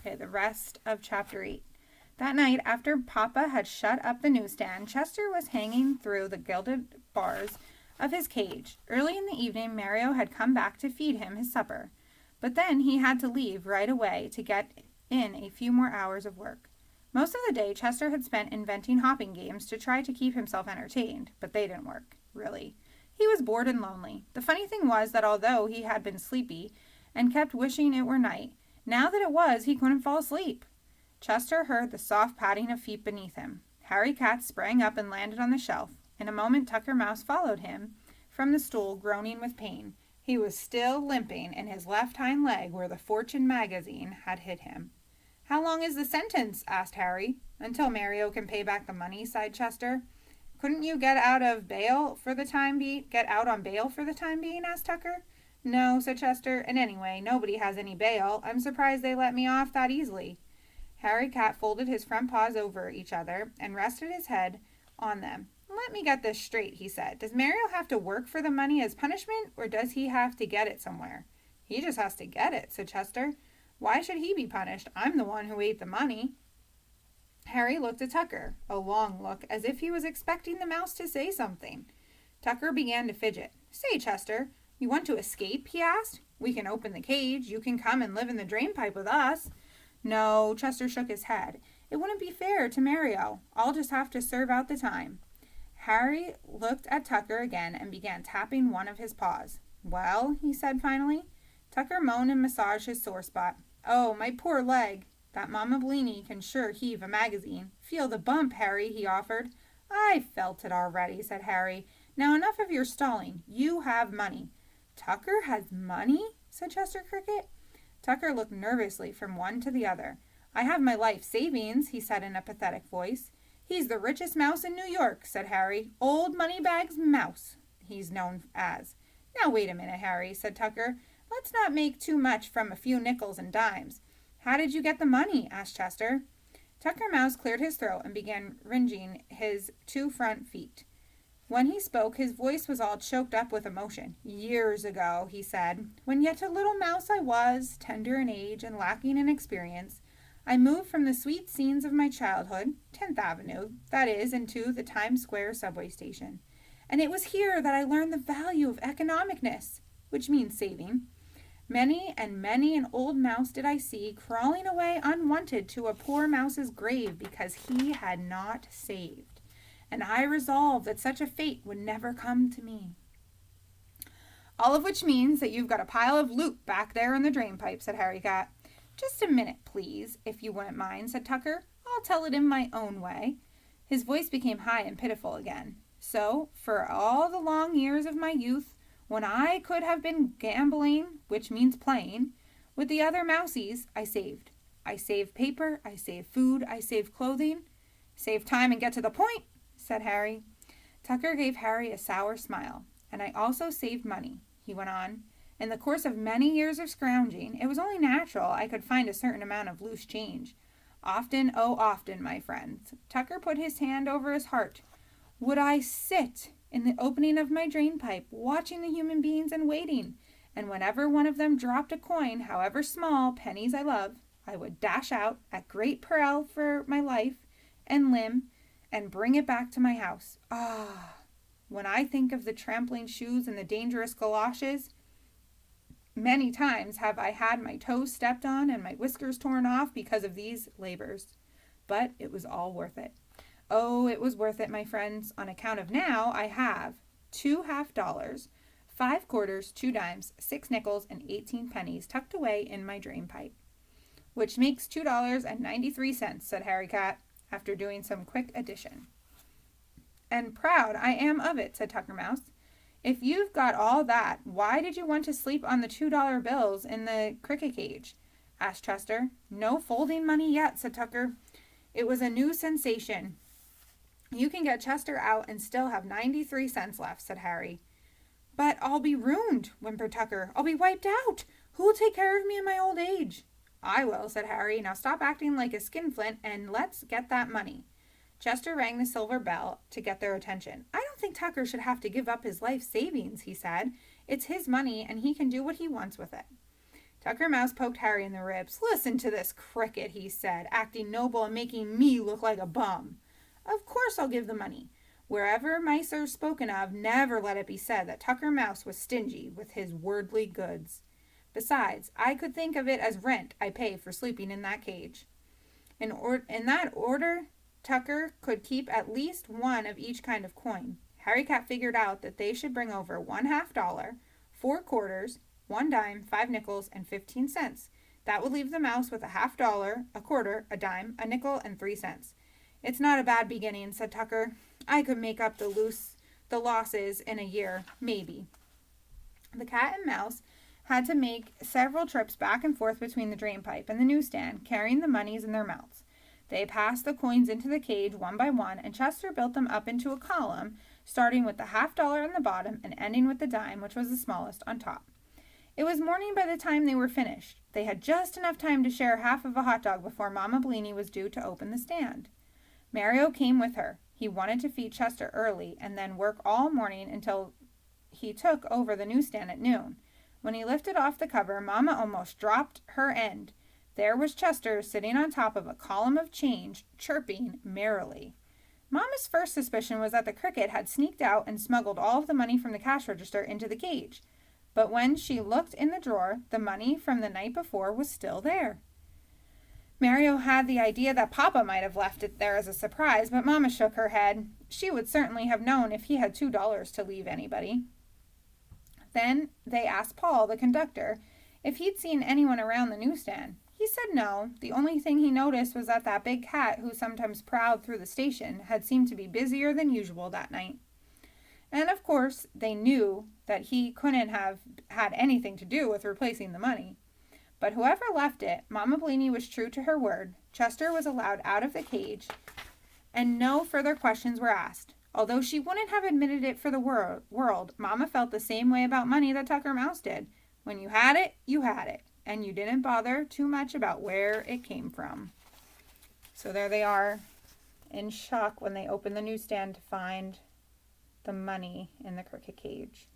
Okay, the rest of chapter 8. That night, after Papa had shut up the newsstand, Chester was hanging through the gilded bars of his cage. Early in the evening, Mario had come back to feed him his supper. But then he had to leave right away to get in a few more hours of work. Most of the day, Chester had spent inventing hopping games to try to keep himself entertained, but they didn't work, really. He was bored and lonely. The funny thing was that although he had been sleepy and kept wishing it were night, now that it was, he couldn't fall asleep. Chester heard the soft padding of feet beneath him. Harry Cat sprang up and landed on the shelf. In a moment, Tucker Mouse followed him from the stool, groaning with pain. He was still limping in his left hind leg where the Fortune magazine had hit him. "How long is the sentence?" asked Harry. "Until Mario can pay back the money," sighed Chester. "Couldn't you get out on bail for the time being?" asked Tucker. "No," said Chester, "and anyway, nobody has any bail. I'm surprised they let me off that easily." Harry Cat folded his front paws over each other and rested his head on them. "Let me get this straight," he said. "Does Mario have to work for the money as punishment, or does he have to get it somewhere?" "He just has to get it," said Chester. "Why should he be punished? I'm the one who ate the money." Harry looked at Tucker, a long look, as if he was expecting the mouse to say something. Tucker began to fidget. "Say, Chester, you want to escape?" he asked. "We can open the cage. You can come and live in the drain pipe with us." "No," Chester shook his head. "It wouldn't be fair to Mario. I'll just have to serve out the time." Harry looked at Tucker again and began tapping one of his paws. "Well," he said finally. Tucker moaned and massaged his sore spot. "Oh, my poor leg. That Mama Bellini can sure heave a magazine. Feel the bump, Harry," he offered. "I felt it already," said Harry. "Now enough of your stalling. You have money." "Tucker has money?" said Chester Cricket. Tucker looked nervously from one to the other. "I have my life savings," he said in a pathetic voice. "He's the richest mouse in New York," said Harry. "Old Moneybags Mouse, he's known as." "Now wait a minute, Harry," said Tucker. "Let's not make too much from a few nickels and dimes." "How did you get the money?" asked Chester. Tucker Mouse cleared his throat and began wringing his two front feet. When he spoke, his voice was all choked up with emotion. "Years ago," he said, "when yet a little mouse I was, tender in age and lacking in experience, I moved from the sweet scenes of my childhood, 10th Avenue, that is, into the Times Square subway station. And it was here that I learned the value of economicness, which means saving. Many and many an old mouse did I see crawling away unwanted to a poor mouse's grave because he had not saved. And I resolved that such a fate would never come to me." "All of which means that you've got a pile of loot back there in the drain pipe," said Harry Cat. "Just a minute, please, if you wouldn't mind," said Tucker. "I'll tell it in my own way." His voice became high and pitiful again. "So, for all the long years of my youth, when I could have been gambling, which means playing, with the other mousies, I saved. I saved paper, I saved food, I saved clothing." "Save time and get to the point," said Harry. Tucker gave Harry a sour smile. "And I also saved money," he went on. "In the course of many years of scrounging, it was only natural I could find a certain amount of loose change. Often, oh often, my friends," Tucker put his hand over his heart, "would I sit in the opening of my drain pipe, watching the human beings and waiting, and whenever one of them dropped a coin, however small, pennies I love, I would dash out, at great peril for my life and limb, and bring it back to my house. Ah, when I think of the trampling shoes and the dangerous galoshes, many times have I had my toes stepped on and my whiskers torn off because of these labors. But it was all worth it. Oh, it was worth it, my friends, on account of now I have 2 half-dollars, 5 quarters, 2 dimes, 6 nickels, and 18 pennies tucked away in my drain pipe." "Which makes $2.93, said Harry Cat, after doing some quick addition. "And proud I am of it," said Tucker Mouse. "If you've got all that, why did you want to sleep on the $2 bills in the cricket cage?" asked Chester. "No folding money yet," said Tucker. It was a new sensation. "You can get Chester out and still have 93 cents left," said Harry. "But I'll be ruined," whimpered Tucker. "I'll be wiped out. Who'll take care of me in my old age?" "I will," said Harry. "Now stop acting like a skinflint and let's get that money." Chester rang the silver bell to get their attention. "I don't think Tucker should have to give up his life savings," he said. "It's his money and he can do what he wants with it." Tucker Mouse poked Harry in the ribs. "Listen to this cricket," he said, "acting noble and making me look like a bum. Of course I'll give the money. Wherever mice are spoken of, never let it be said that Tucker Mouse was stingy with his worldly goods. Besides, I could think of it as rent I pay for sleeping in that cage." In that order, Tucker could keep at least one of each kind of coin. Harry Cat figured out that they should bring over $1/2, 4 quarters, 1 dime, 5 nickels, and 15 cents. That would leave the mouse with $1/2, a quarter, a dime, a nickel, and 3 cents. "It's not a bad beginning," said Tucker. "I could make up the losses in a year, maybe." The cat and mouse had to make several trips back and forth between the drain pipe and the newsstand, carrying the moneys in their mouths. They passed the coins into the cage one by one, and Chester built them up into a column, starting with the $1/2 on the bottom and ending with the dime, which was the smallest, on top. It was morning by the time they were finished. They had just enough time to share half of a hot dog before Mama Bellini was due to open the stand. Mario came with her. He wanted to feed Chester early and then work all morning until he took over the newsstand at noon. When he lifted off the cover, Mama almost dropped her end. There was Chester sitting on top of a column of change, chirping merrily. Mama's first suspicion was that the cricket had sneaked out and smuggled all of the money from the cash register into the cage. But when she looked in the drawer, the money from the night before was still there. Mario had the idea that Papa might have left it there as a surprise, but Mama shook her head. She would certainly have known if he had $2 to leave anybody. Then they asked Paul, the conductor, if he'd seen anyone around the newsstand. He said no. The only thing he noticed was that big cat, who sometimes prowled through the station, had seemed to be busier than usual that night. And of course, they knew that he couldn't have had anything to do with replacing the money. But whoever left it, Mama Bellini was true to her word. Chester was allowed out of the cage, and no further questions were asked. Although she wouldn't have admitted it for the world, Mama felt the same way about money that Tucker Mouse did. When you had it, and you didn't bother too much about where it came from. So there they are, in shock when they open the newsstand to find the money in the cricket cage.